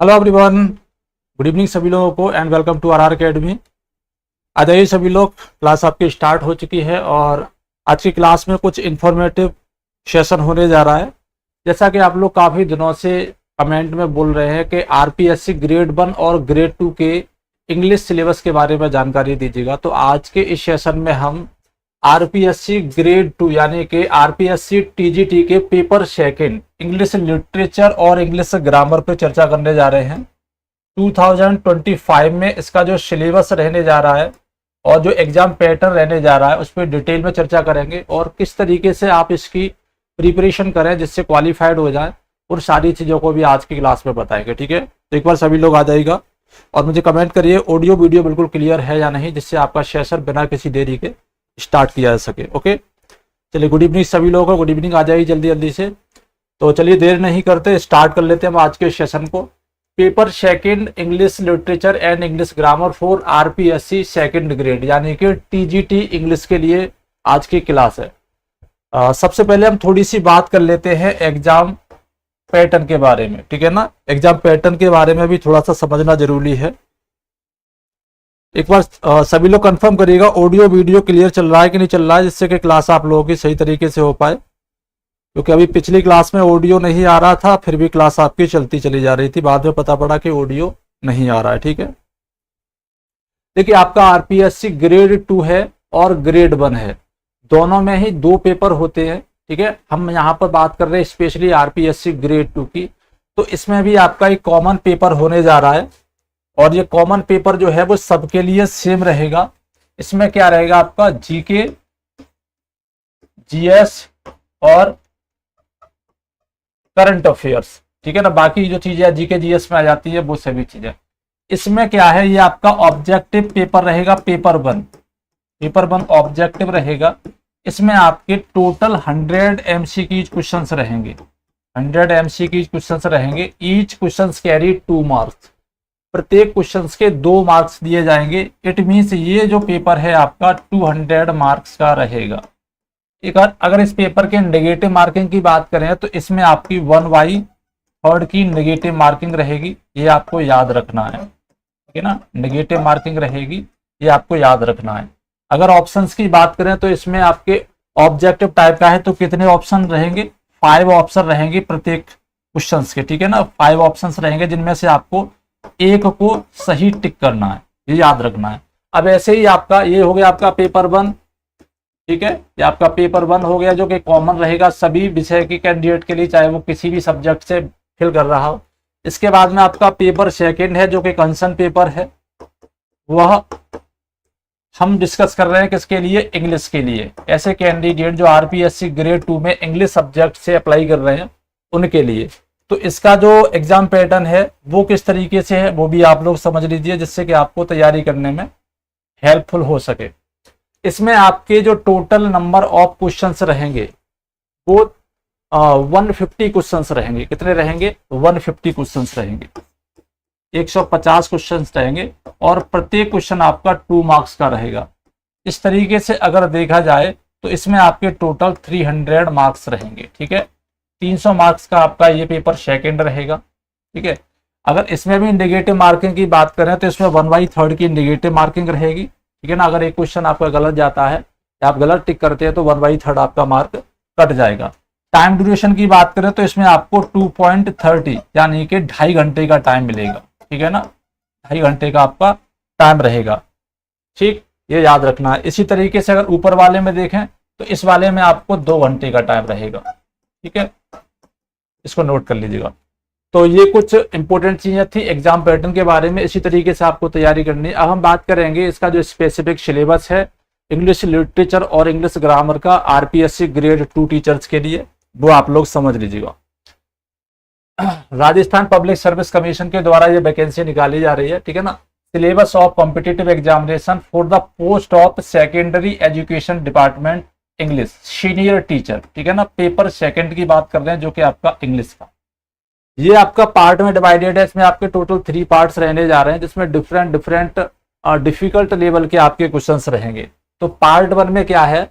Hello everyone, good evening सभी लोगों को and welcome to R academy. आ जाइए सभी लोग, क्लास आपकी स्टार्ट हो चुकी है और आज की क्लास में कुछ इन्फॉर्मेटिव सेशन होने जा रहा है। जैसा कि आप लोग काफ़ी दिनों से कमेंट में बोल रहे हैं कि आरपीएससी ग्रेड 1 और ग्रेड 2 के इंग्लिश सिलेबस के बारे में जानकारी दीजिएगा। तो आज के इस सेशन में हम आरपीएससी ग्रेड 2 यानी कि आरपीएससी टीजीटी के पेपर सेकंड इंग्लिश लिटरेचर और इंग्लिश ग्रामर पे चर्चा करने जा रहे हैं। 2025 में इसका जो सिलेबस रहने जा रहा है और जो एग्जाम पैटर्न रहने जा रहा है उस पर डिटेल में चर्चा करेंगे और किस तरीके से आप इसकी प्रिपरेशन करें जिससे क्वालिफाइड हो जाए, और सारी चीज़ों को भी आज की क्लास में बताएंगे। ठीक है, तो एक बार सभी लोग आ जाइएगा और मुझे कमेंट करिए ऑडियो वीडियो बिल्कुल क्लियर है या नहीं, जिससे आपका सेशन बिना किसी देरी के स्टार्ट किया जा सके। ओके, चलिए गुड इवनिंग सभी लोगों को, गुड इवनिंग आ जाइए जल्दी जल्दी से। तो चलिए देर नहीं करते, स्टार्ट कर लेते हैं हम आज के सेशन को। Paper second English literature and English grammar for RPSC second grade यानी कि टीजीटी इंग्लिश के लिए आज की क्लास है। सबसे पहले हम थोड़ी सी बात कर लेते हैं एग्जाम पैटर्न के बारे में। ठीक है ना, एग्जाम पैटर्न के बारे में भी थोड़ा सा समझना जरूरी है। एक बार सभी लोग कंफर्म करिएगा ऑडियो वीडियो क्लियर चल रहा है कि नहीं चल रहा है, जिससे कि क्लास आप लोगों की सही तरीके से हो पाए। क्योंकि अभी पिछली क्लास में ऑडियो नहीं आ रहा था, फिर भी क्लास आपकी चलती चली जा रही थी, बाद में पता पड़ा कि ऑडियो नहीं आ रहा है। ठीक है, देखिए आपका आरपीएससी ग्रेड 2 है और ग्रेड 1 है, दोनों में ही 2 पेपर होते हैं। ठीक है, हम यहाँ पर बात कर रहे हैं स्पेशली आरपीएससी ग्रेड 2 की। तो इसमें भी आपका एक कॉमन पेपर होने जा रहा है और ये कॉमन पेपर जो है वो सबके लिए सेम रहेगा। इसमें क्या रहेगा आपका जीके, जीएस और करंट अफेयर्स। ठीक है ना, बाकी जो चीजें जीके जीएस में आ जाती है वो सभी चीजें। इसमें क्या है, ये आपका ऑब्जेक्टिव पेपर रहेगा, पेपर 1 ऑब्जेक्टिव रहेगा। इसमें आपके टोटल 100 एमसीक्यू क्वेश्चंस रहेंगे, 100 एमसीक्यू क्वेश्चंस रहेंगे। ईच क्वेश्चंस कैरी 2 मार्क्स, प्रत्येक क्वेश्चन के 2 मार्क्स दिए जाएंगे। इट मीन्स ये जो पेपर है आपका 200 मार्क्स का रहेगा। एक अगर इस पेपर के नेगेटिव मार्किंग की बात करें तो इसमें आपकी 1/3 की नेगेटिव मार्किंग रहेगी, ये आपको याद रखना है। ठीक है ना, नेगेटिव मार्किंग रहेगी, ये आपको याद रखना है। अगर ऑप्शंस की बात करें तो इसमें आपके ऑब्जेक्टिव टाइप का है तो कितने ऑप्शन रहेंगे, 5 ऑप्शन रहेंगे प्रत्येक क्वेश्चन के। ठीक है ना, 5 ऑप्शन रहेंगे जिनमें से आपको एक को सही टिक करना है, ये याद रखना है। अब ऐसे ही आपका ये हो गया आपका पेपर 1। ठीक है, ये आपका पेपर 1 हो गया जो कि कॉमन रहेगा सभी विषय के कैंडिडेट के लिए, चाहे वो किसी भी सब्जेक्ट से फिल कर रहा हो। इसके बाद में आपका पेपर सेकंड है जो कि कंसर्न पेपर है, वह हम डिस्कस कर रहे हैं किसके लिए, इंग्लिश के लिए। ऐसे कैंडिडेट जो आरपीएससी ग्रेड 2 में इंग्लिश सब्जेक्ट से अप्लाई कर रहे हैं उनके लिए। तो इसका जो एग्जाम पैटर्न है वो किस तरीके से है वो भी आप लोग समझ लीजिए, जिससे कि आपको तैयारी करने में हेल्पफुल हो सके। इसमें आपके जो टोटल नंबर ऑफ क्वेश्चंस रहेंगे वो 150 क्वेश्चंस रहेंगे। कितने रहेंगे, 150 क्वेश्चंस रहेंगे, 150 क्वेश्चंस रहेंगे और प्रत्येक क्वेश्चन आपका 2 मार्क्स का रहेगा। इस तरीके से अगर देखा जाए तो इसमें आपके टोटल 300 मार्क्स रहेंगे। ठीक है, 300 मार्क्स का आपका ये पेपर सेकंड रहेगा। ठीक है, अगर इसमें भी नेगेटिव मार्किंग की बात करें तो इसमें 1/3 की नेगेटिव मार्किंग रहेगी। ठीक है ना, अगर एक क्वेश्चन आपका गलत जाता है या आप गलत टिक करते हैं तो 1/3 आपका मार्क कट जाएगा। टाइम ड्यूरेशन की बात करें तो इसमें आपको 2.30 यानी कि 2.5 घंटे का टाइम मिलेगा। ठीक है ना, 2.5 घंटे का आपका टाइम रहेगा। ठीक, ये याद रखना है। इसी तरीके से अगर ऊपर वाले में देखें तो इस वाले में आपको 2 घंटे का टाइम रहेगा। ठीक है, इसको नोट कर लीजिएगा। तो ये कुछ इंपॉर्टेंट चीजें थी एग्जाम पैटर्न के बारे में, इसी तरीके से आपको तैयारी करनी है। अब हम बात करेंगे इसका जो स्पेसिफिक सिलेबस है इंग्लिश लिटरेचर और इंग्लिश ग्रामर का आरपीएससी ग्रेड 2 टीचर्स के लिए, वो आप लोग समझ लीजिएगा। राजस्थान पब्लिक सर्विस कमीशन के द्वारा ये वैकेंसी निकाली जा रही है। ठीक है ना, syllabus of competitive examination for the post of secondary education department English senior teacher. ठीक है ना, पेपर सेकंड की बात कर रहे हैं जो कि आपका इंग्लिश का। ये आपका पार्ट में डिवाइडेड है, इसमें आपके टोटल 3 पार्ट्स रहने जा रहे हैं जिसमें डिफरेंट डिफिकल्ट लेवल के आपके क्वेश्चंस रहेंगे। तो पार्ट 1 में क्या है,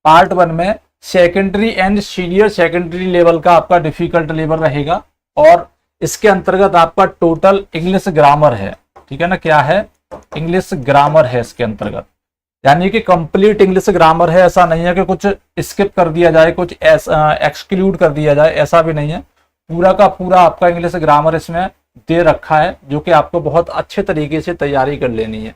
पार्ट 1 में secondary and senior secondary level का आपका डिफिकल्ट लेवल रहेगा और इसके अंतर्गत आपका टोटल इंग्लिश ग्रामर है, ठीक है ना, क्या है, इंग्लिश ग्रामर है इसके अंतर्गत, यानी कि कंप्लीट इंग्लिश ग्रामर है। ऐसा नहीं है कि कुछ स्किप कर दिया जाए, कुछ एक्सक्लूड कर दिया जाए, ऐसा भी नहीं है। पूरा का पूरा आपका इंग्लिश ग्रामर इसमें दे रखा है, जो कि आपको बहुत अच्छे तरीके से तैयारी कर लेनी है,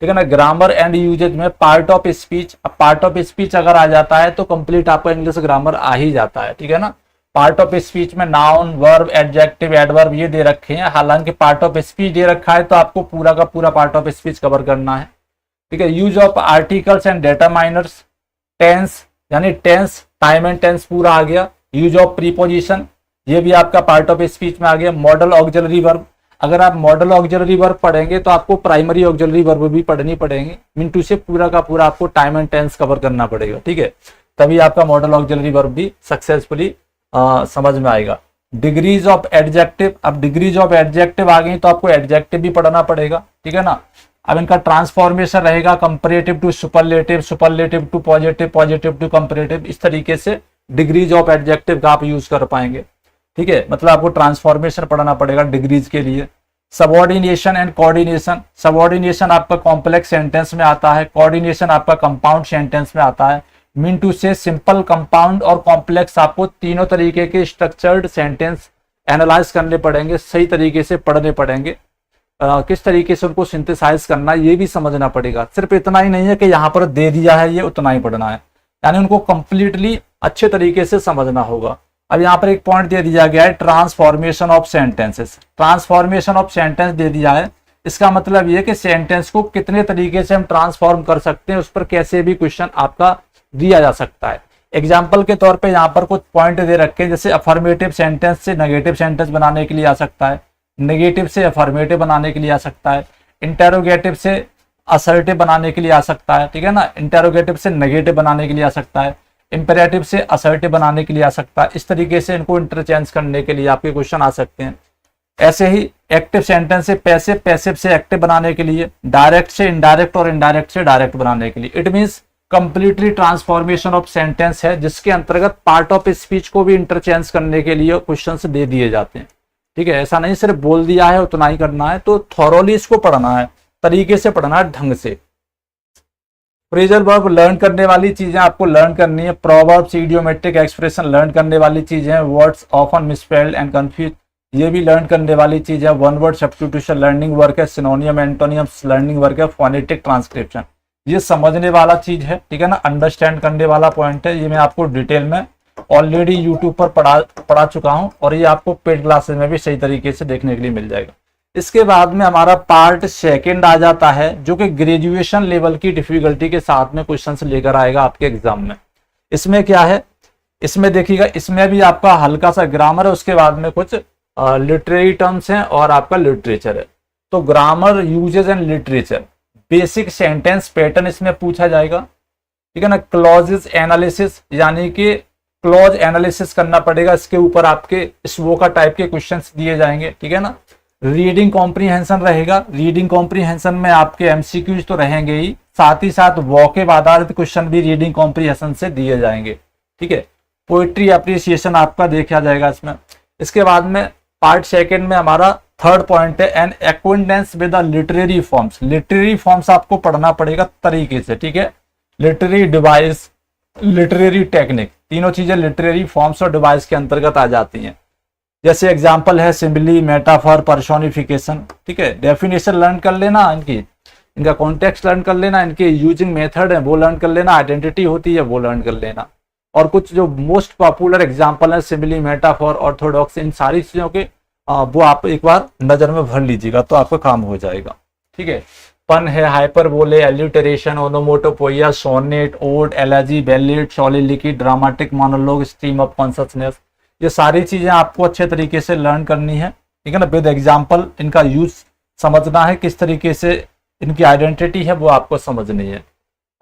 ठीक है ना। ग्रामर एंड यूजेज में पार्ट ऑफ स्पीच, अब पार्ट ऑफ स्पीच अगर आ जाता है तो कंप्लीट आपका इंग्लिश ग्रामर आ ही जाता है, ठीक है ना। पार्ट ऑफ स्पीच में नाउन, वर्ब, एडजेक्टिव, एडवर्ब ये दे रखे हैं। हालांकि पार्ट ऑफ स्पीच दे रखा है तो आपको पूरा का पूरा पार्ट ऑफ स्पीच कवर करना है, ठीक है। Use of articles and determiners, tense यानी टेंस, टाइम एंड टेंस पूरा आ गया। यूज ऑफ प्रीपोजिशन, ये भी आपका पार्ट ऑफ स्पीच में आ गया। मॉडल ऑक्सिलरी वर्ब, अगर आप मॉडल ऑक्सिलरी वर्ब पढ़ेंगे तो आपको प्राइमरी ऑक्सिलरी वर्ब भी पढ़नी पड़ेंगी। मिनटू से पूरा का पूरा आपको टाइम एंड टेंस कवर करना पड़ेगा, ठीक है, तभी आपका मॉडल ऑक्सिलरी वर्ब भी सक्सेसफुली समझ में आएगा। डिग्रीज ऑफ एडजेक्टिव, अब डिग्रीज ऑफ एडजेक्टिव आ गई तो आपको एडजेक्टिव भी पढ़ना पड़ेगा, ठीक है ना। अब इनका ट्रांसफॉर्मेशन रहेगा comparative to superlative, superlative to positive, positive to comparative, इस तरीके से डिग्रीज ऑफ एडजेक्टिव का आप यूज कर पाएंगे, ठीक है। मतलब आपको ट्रांसफॉर्मेशन पढ़ना पड़ेगा डिग्रीज के लिए। सबऑर्डिनेशन एंड कोऑर्डिनेशन, सबऑर्डिनेशन आपका कॉम्प्लेक्स सेंटेंस में आता है, कोऑर्डिनेशन आपका कंपाउंड सेंटेंस में आता है। मीन टू से सिंपल, कंपाउंड और कॉम्प्लेक्स आपको तीनों तरीके के स्ट्रक्चर्ड सेंटेंस एनालाइज करने पड़ेंगे, सही तरीके से पढ़ने पड़ेंगे। किस तरीके से उनको सिंथेसाइज करना है ये भी समझना पड़ेगा। सिर्फ इतना ही नहीं है कि यहाँ पर दे दिया है ये उतना ही पढ़ना है, यानी उनको कंप्लीटली अच्छे तरीके से समझना होगा। अब यहाँ पर एक पॉइंट दे दिया गया है transformation of sentences, transformation of sentence दे दिया है। इसका मतलब ये कि सेंटेंस को कितने तरीके से हम ट्रांसफॉर्म कर सकते हैं, उस पर कैसे भी क्वेश्चन आपका दिया जा सकता है। एग्जाम्पल के तौर पे यहाँ पर कुछ पॉइंट दे रखे हैं, जैसे अफर्मेटिव सेंटेंस से नेगेटिव सेंटेंस बनाने के लिए आ सकता है, नेगेटिव से अफर्मेटिव बनाने के लिए आ सकता है, इंटेरोगेटिव से असर्टिव बनाने के लिए आ सकता है, ठीक है ना, इंटेरोगेटिव से नेगेटिव बनाने के लिए आ सकता है, इंपेरेटिव से असर्टिव बनाने के लिए आ सकता है। इस तरीके से इनको इंटरचेंज करने के लिए आपके क्वेश्चन आ सकते हैं। ऐसे ही एक्टिव सेंटेंस से पैसिव, पैसिव से एक्टिव बनाने के लिए, डायरेक्ट से इनडायरेक्ट और इनडायरेक्ट से डायरेक्ट बनाने के लिए। It means completely transformation of sentence है, जिसके अंतर्गत पार्ट ऑफ स्पीच को भी इंटरचेंज करने के लिए क्वेश्चंस दे दिए जाते हैं, ठीक है। ऐसा नहीं सिर्फ बोल दिया है उतना ही करना है, तो थॉरोली इसको पढ़ना है, तरीके से पढ़ना है, ढंग से। फ्रेजल वर्ब लर्न करने वाली चीजें आपको लर्न करनी है। प्रोवर्ब्स, इडियोमेट्रिक एक्सप्रेशन लर्न करने वाली चीजें। Words often misspelled and confuse, ये भी लर्न करने वाली चीज है। One word substitution learning work है। सिनोनियम, एंटोनियम्स लर्निंग वर्क है। फोनेटिक ट्रांसक्रिप्शन, ये समझने वाला चीज है, ठीक है ना, अंडरस्टैंड करने वाला पॉइंट है। ये मैं आपको डिटेल में ऑलरेडी यूट्यूब पर पढ़ा चुका हूं, और ये आपको पेड क्लासेस में भी सही तरीके से देखने के लिए मिल जाएगा। इसके बाद में हमारा पार्ट सेकंड आ जाता है, जो कि ग्रेजुएशन लेवल की डिफिकल्टी के साथ में क्वेश्चंस लेकर आएगा आपके एग्जाम में। इसमें क्या है, इसमें देखिएगा, इसमें भी आपका हल्का सा ग्रामर है, उसके बाद में कुछ लिटरेरी टर्म्स हैं और आपका लिटरेचर है। तो grammar, uses and literature, basic sentence pattern इसमें पूछा जाएगा, ठीक है ना। क्लॉजेस एनालिसिस, यानी कि क्लॉज एनालिसिस करना पड़ेगा, इसके ऊपर आपके SWOT टाइप के क्वेश्चंस दिए जाएंगे, ठीक है ना। रीडिंग कॉम्प्रीहेंशन रहेगा, रीडिंग कॉम्प्रीहेंशन में आपके MCQs तो रहेंगे ही, साथ ही साथ वोकैब आधारित क्वेश्चन भी रीडिंग कॉम्प्रीहेंशन से दिए जाएंगे, ठीक है। पोइट्री अप्रिसिएशन आपका देखा जाएगा इसमें। इसके बाद में पार्ट सेकंड में हमारा थर्ड पॉइंट है an acquaintance with the literary forms. Literary forms आपको पढ़ना पड़ेगा तरीके से, ठीक है। लिटरेरी डिवाइस, लिटरेरी टेक्निक, तीनों चीजें लिटरेरी फॉर्म्स और डिवाइस के अंतर्गत आ जाती हैं। जैसे एग्जाम्पल है सिमिली, मेटाफर, पर्सोनिफिकेशन, ठीक है। डेफिनेशन लर्न कर लेना इनकी, इनका कॉन्टेक्स्ट लर्न कर लेना, इनके यूजिंग मेथड है वो लर्न कर लेना, आइडेंटिटी होती है वो लर्न कर लेना, और कुछ जो मोस्ट पॉपुलर एग्जाम्पल है सिमिली, मेटाफर, ऑर्थोडॉक्स, इन सारी चीजों के वो आप एक बार नजर में भर लीजिएगा तो आपका काम हो जाएगा, ठीक है। पन है, hyperbole, alliteration, onomatopoeia, sonnet, ode, elegy, ballad, soliloquy, dramatic monologue, stream of consciousness, ये सारी चीजें आपको अच्छे तरीके से लर्न करनी है, ठीक है ना। विद एग्जाम्पल इनका यूज समझना है, किस तरीके से इनकी आइडेंटिटी है वो आपको समझनी है।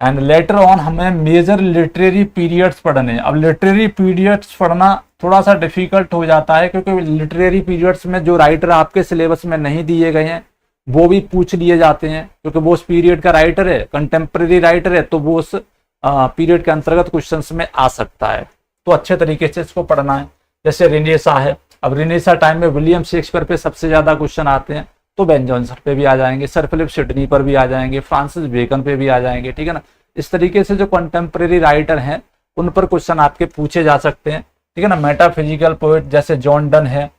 एंड लेटर ऑन हमें मेजर लिटरेरी पीरियड्स पढ़ने हैं। अब लिटरेरी पीरियड्स पढ़ना थोड़ा सा डिफिकल्ट हो जाता है, क्योंकि लिटरेरी पीरियड्स में जो राइटर आपके सिलेबस में नहीं दिए गए हैं वो भी पूछ लिए जाते हैं, क्योंकि वो उस पीरियड का राइटर है, कंटेम्प्रेरी राइटर है, तो वो उस पीरियड के अंतर्गत क्वेश्चंस में आ सकता है। तो अच्छे तरीके से इसको पढ़ना है। जैसे रिनेसा है, अब रिनेसा टाइम में विलियम शेक्सपियर पे सबसे ज्यादा क्वेश्चन आते हैं, तो बेन जॉनसन पे भी आ जाएंगे, सर फिलिप सिडनी पर भी आ जाएंगे, फ्रांसिस बेकन पे भी आ जाएंगे, ठीक है ना। इस तरीके से जो कंटेम्प्रेरी राइटर हैं उन पर क्वेश्चन आपके पूछे जा सकते हैं, ठीक है ना। मेटाफिजिकल पोएट जैसे जॉन डन है,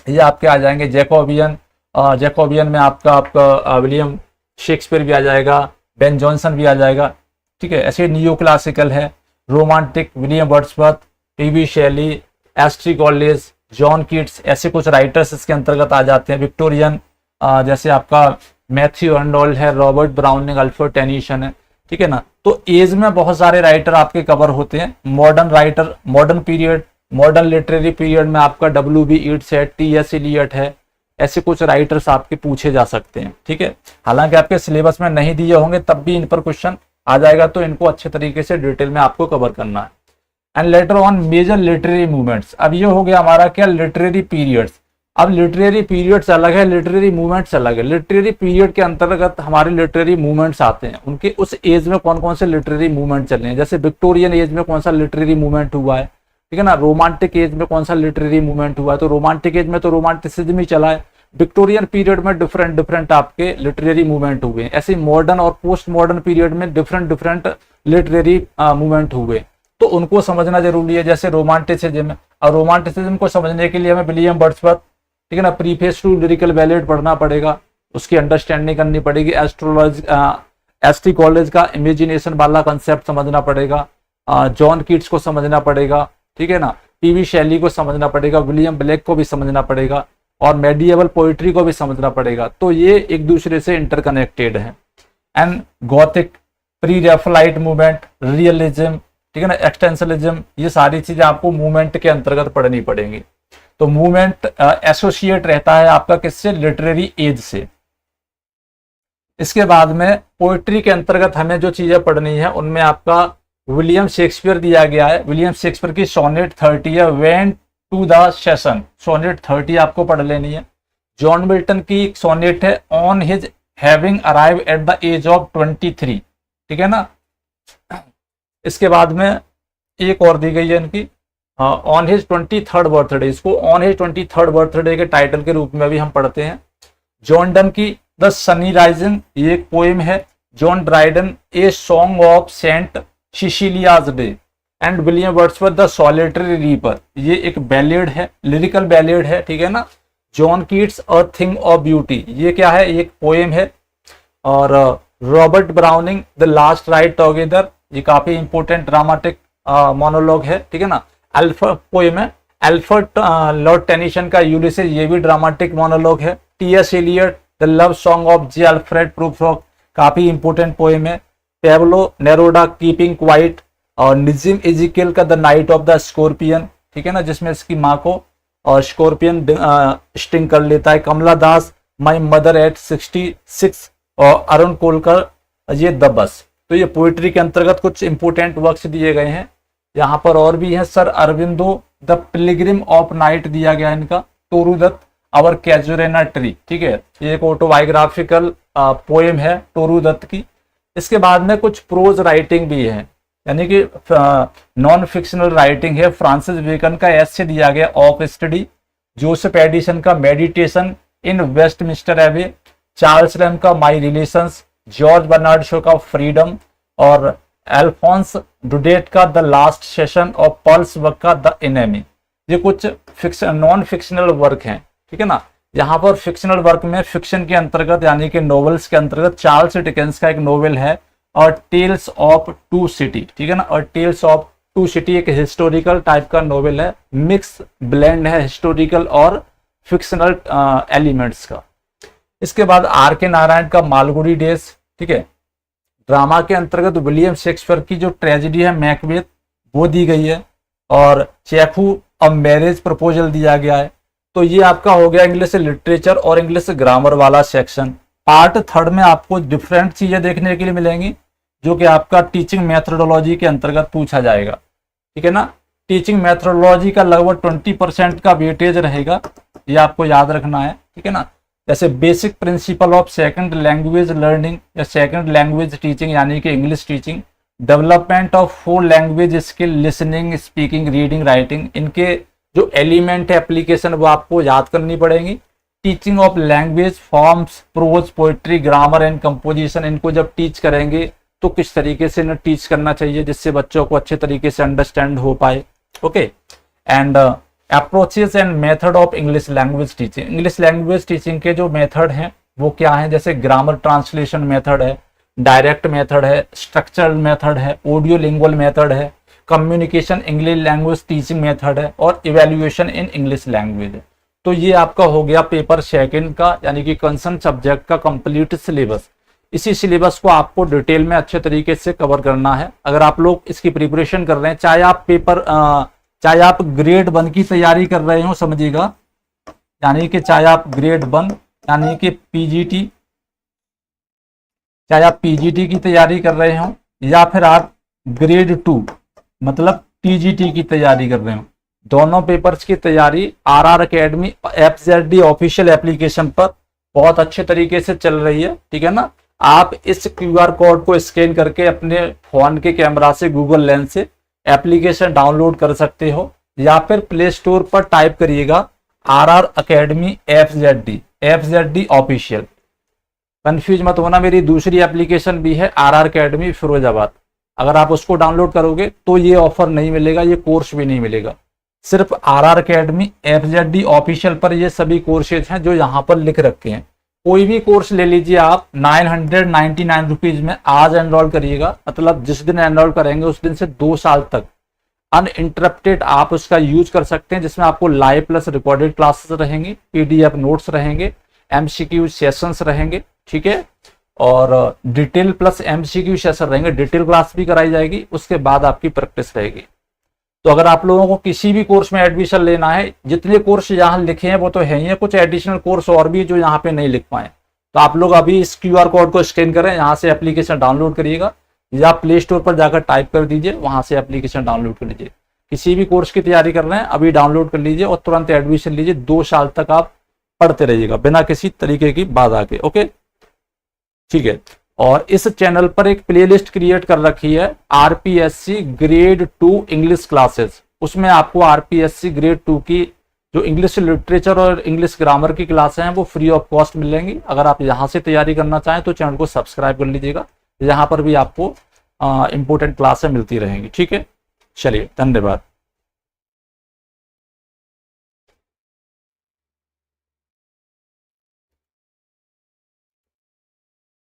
ये आपके आ जाएंगे। जैकोबियन में आपका विलियम शेक्सपियर भी आ जाएगा, बेन जॉनसन भी आ जाएगा, ठीक है। ऐसे नियो क्लासिकल है, रोमांटिक विलियम वर्ड्सवर्थ, टीबी शैली, एस्ट्री कॉलेज, जॉन कीट्स, ऐसे कुछ राइटर्स इसके अंतर्गत आ जाते हैं। विक्टोरियन जैसे आपका मैथ्यू अर्नोल्ड है, रॉबर्ट ब्राउनिंग, अल्फ्रेड टेनिसन है, ठीक है ना। तो एज में बहुत सारे राइटर आपके कवर होते हैं। Modern writer, modern period, modern literary period में आपका W.B. ईट्स है, T.S. एलियट है, ऐसे कुछ राइटर्स आपके पूछे जा सकते हैं, ठीक है। हालांकि आपके सिलेबस में नहीं दिए होंगे तब भी इन पर क्वेश्चन आ जाएगा, तो इनको अच्छे तरीके से डिटेल में आपको कवर करना है। And later on major literary movements, अब ये हो गया हमारा क्या, लिटरेरी पीरियड्स। अब लिटरेरी पीरियड्स अलग है, लिटरेरी मूवमेंट्स अलग है। लिटरेरी पीरियड के अंतर्गत हमारे लिटरेरी मूवमेंट्स आते हैं, उनके उस एज में कौन कौन से लिटरेरी मूवमेंट चल रहे हैं। जैसे विक्टोरियन एज में कौन सा लिटरेरी मूवमेंट हुआ है, ठीक है ना। रोमांटिक एज में कौन सा लिटरेरी मूवमेंट हुआ है, तो रोमांटिक एज में तो रोमांटिसिज्म ही चला है। विक्टोरियन पीरियड में डिफरेंट आपके लिटरेरी मूवमेंट हुए हैं। ऐसे मॉडर्न और पोस्ट मॉडर्न पीरियड में डिफरेंट लिटरेरी मूवमेंट हुए, तो उनको समझना जरूरी है। जैसे रोमांटिसिज्म, और रोमांटिसिज्म को समझने के लिए हमें विलियम वर्ड्सवर्थ, ठीक है ना, प्रीफेस टू लिरिकल बैलेड पढ़ना पड़ेगा, उसकी अंडरस्टैंडिंग करनी पड़ेगी। एस्ट्री कॉलेज का इमेजिनेशन वाला कंसेप्ट समझना पड़ेगा, जॉन कीट्स को समझना पड़ेगा, ठीक है ना, टीवी शैली को समझना पड़ेगा, विलियम ब्लेक को भी समझना पड़ेगा, और मेडिएवल पोइट्री को भी समझना पड़ेगा। तो ये एक दूसरे से इंटरकनेक्टेड है। And Gothic, pre Raphaelite movement, realism, ठीक है ना, एक्सटेंशनलिज्म, ये सारी चीजें आपको मूवमेंट के अंतर्गत पढ़नी पड़ेंगी। तो मूवमेंट एसोसिएट रहता है आपका किससे, लिटरेरी एज से। इसके बाद में पोइट्री के अंतर्गत हमें जो चीजें पढ़नी है उनमें आपका विलियम शेक्सपियर दिया गया है। विलियम शेक्सपियर की सोनेट 30 है, when to the session, sonnet 30 आपको पढ़ लेनी है। जॉन मिल्टन की एक सोनेट है, on his having arrive at the age of 23, ठीक है ना। इसके बाद में एक और दी गई है इनकी, ऑन हिज 23rd बर्थडे, इसको ऑन हिज 23rd बर्थडे के टाइटल के रूप में भी हम पढ़ते हैं। जॉन डन की द सनी राइजिंग, ये एक पोएम है। John Dryden, a song of Saint Cecilia's day. And William Wordsworth, the solitary reaper, ये एक बैलेड है, लिरिकल बैलेड है, ठीक है ना। John Keats, a thing of beauty, ये क्या है, एक पोएम है। और Robert Browning, the last ride together, ये काफी इंपोर्टेंट ड्रामेटिक मोनोलॉग है, ठीक है ना। अल्फ्रेड पोएम है। अल्फ्रेड लॉर्ड टेनिसन का यूलिसेस, ये भी ड्रामेटिक मोनोलॉग है। T.S. Eliot, the love song of J Alfred Prufrock, काफी इंपोर्टेंट पोएम है। पेब्लो नेरुडा, कीपिंग क्वाइट, और निजिम इजिकेल का the night of the scorpion, ठीक है ना, जिसमें इसकी माँ को और स्कॉर्पियन स्टिंग कर लेता है। कमला दास, माई मदर एट 66, और अरुण कोलकर, ये द बस। तो ये पोइट्री के अंतर्गत कुछ इंपोर्टेंट वर्क्स दिए गए हैं। यहाँ पर और भी है, sir Aurobindo, the Pilgrim of night दिया गया है इनका। टोरूदत्त, आवर कैजुरेना ट्री, ठीक है, ये एक ऑटोबायोग्राफिकल पोएम है टोरूदत्त की। इसके बाद में कुछ प्रोज राइटिंग भी है, यानी कि नॉन फिक्शनल राइटिंग है। फ्रांसिस बेकन का एसे दिया गया ऑफ स्टडी, जोसेफ एडिसन का मेडिटेशन इन वेस्टमिंस्टर एबे, चार्ल्स रैम का माई रिलेशंस, जॉर्ज बर्नार्ड शो का फ्रीडम, और अल्फोंस डुडेट का द लास्ट सेशन, और पॉल्स वर्क का द एनेमी। ये कुछ नॉन फिक्शनल वर्क हैं, ठीक है ना। यहाँ पर फिक्शनल वर्क में फिक्शन के अंतर्गत यानी कि नॉवेल्स के अंतर्गत चार्ल्स डिकेंस का एक नॉवेल है, और टेल्स ऑफ टू सिटी, ठीक है ना। और टेल्स ऑफ टू सिटी एक हिस्टोरिकल टाइप का नॉवेल है, मिक्स ब्लेंड है हिस्टोरिकल और फिक्शनल एलिमेंट्स का। इसके बाद आर के नारायण का मालगुडी डेज, ठीक है। ड्रामा के अंतर्गत विलियम शेक्सपियर की जो ट्रेजेडी है मैकबेथ, वो दी गई है। और चेखू अ मैरिज प्रपोजल दिया गया है। तो ये आपका हो गया इंग्लिश लिटरेचर और इंग्लिश ग्रामर वाला सेक्शन। पार्ट 3 में आपको डिफरेंट चीजें देखने के लिए मिलेंगी, जो कि आपका टीचिंग मेथोडोलॉजी के अंतर्गत पूछा जाएगा, ठीक है ना। टीचिंग मेथोडोलॉजी का लगभग 20% का वेटेज रहेगा, ये आपको याद रखना है, ठीक है ना। जैसे basic principle of second language learning या सेकंड लैंग्वेज टीचिंग यानी कि English teaching, development of 4 language skill listening, speaking, reading, writing, इनके जो एलिमेंट है एप्लीकेशन वो आपको याद करनी पड़ेंगी। Teaching of language, forms, prose, poetry, grammar and composition, इनको जब टीच करेंगे तो किस तरीके से इन्हें टीच करना चाहिए जिससे बच्चों को अच्छे तरीके से अंडरस्टैंड हो पाए। Okay, and approaches and method of English language teaching. English language teaching के जो मेथड हैं वो क्या है, जैसे ग्रामर ट्रांसलेशन मेथड है, डायरेक्ट मेथड है, स्ट्रक्चरल मेथड है, ऑडियो लिंगुअल मेथड है, communication English language teaching method है और इवैल्यूएशन इन इंग्लिश लैंग्वेज है। तो ये आपका हो गया पेपर सेकंड का यानी कि कंसर्न सब्जेक्ट का कंप्लीट सिलेबस। इसी सिलेबस को आपको डिटेल में अच्छे तरीके से कवर करना है। अगर आप लोग इसकी प्रिपरेशन कर रहे हैं, चाहे आप ग्रेड 1 की तैयारी कर रहे हो, समझिएगा, यानी कि चाहे आप ग्रेड 1 यानी कि पीजीटी, चाहे आप पीजीटी की तैयारी कर रहे हो या फिर आप ग्रेड 2 मतलब टीजीटी की तैयारी कर रहे हो, दोनों पेपर्स की तैयारी आरआर एकेडमी एफजेडडी ऑफिशियल एप्लीकेशन पर बहुत अच्छे तरीके से चल रही है। ठीक है ना, आप इस क्यूआर कोड को स्कैन करके अपने फोन के कैमरा से गूगल लेंस से एप्लीकेशन डाउनलोड कर सकते हो या फिर प्ले स्टोर पर टाइप करिएगा आरआर अकेडमी एफजेडडी ऑफिशियल। कंफ्यूज मत होना, मेरी दूसरी एप्लीकेशन भी है आरआर अकेडमी फिरोजाबाद। अगर आप उसको डाउनलोड करोगे तो ये ऑफर नहीं मिलेगा, ये कोर्स भी नहीं मिलेगा। सिर्फ आरआर अकेडमी एफजेडडी ऑफिशियल पर ये सभी कोर्सेज हैं जो यहाँ पर लिख रखे हैं। कोई भी कोर्स ले लीजिए आप 999 रुपीज में आज एनरोल करिएगा, मतलब जिस दिन एनरोल करेंगे उस दिन से 2 साल तक अनइंटरप्टेड आप उसका यूज कर सकते हैं, जिसमें आपको लाइव प्लस रिकॉर्डेड क्लासेस रहेंगी, पीडीएफ नोट्स रहेंगे, एमसीक्यू सेशंस रहेंगे, ठीक है, और डिटेल प्लस एमसीक्यू सेशन रहेंगे, डिटेल क्लास भी कराई जाएगी, उसके बाद आपकी प्रैक्टिस रहेगी। तो अगर आप लोगों को किसी भी कोर्स में एडमिशन लेना है, जितने कोर्स यहाँ लिखे हैं वो तो है ही है, कुछ एडिशनल कोर्स और भी जो यहाँ पे नहीं लिख पाए, तो आप लोग अभी इस क्यूआर कोड को स्कैन करें, यहाँ से एप्लीकेशन डाउनलोड करिएगा या प्ले स्टोर पर जाकर टाइप कर दीजिए, वहां से एप्लीकेशन डाउनलोड कर लीजिए। किसी भी कोर्स की तैयारी कर रहे हैं अभी डाउनलोड कर लीजिए और तुरंत एडमिशन लीजिए। 2 साल तक आप पढ़ते रहिएगा बिना किसी तरीके की बाधा के। ओके, ठीक है। और इस चैनल पर एक प्लेलिस्ट क्रिएट कर रखी है आरपीएससी ग्रेड 2 इंग्लिश क्लासेस, उसमें आपको आरपीएससी ग्रेड 2 की जो इंग्लिश लिटरेचर और इंग्लिश ग्रामर की क्लासें हैं वो फ्री ऑफ कॉस्ट मिलेंगी। अगर आप यहाँ से तैयारी करना चाहें तो चैनल को सब्सक्राइब कर लीजिएगा, यहाँ पर भी आपको इंपॉर्टेंट क्लासें मिलती रहेंगी। ठीक है, चलिए, धन्यवाद।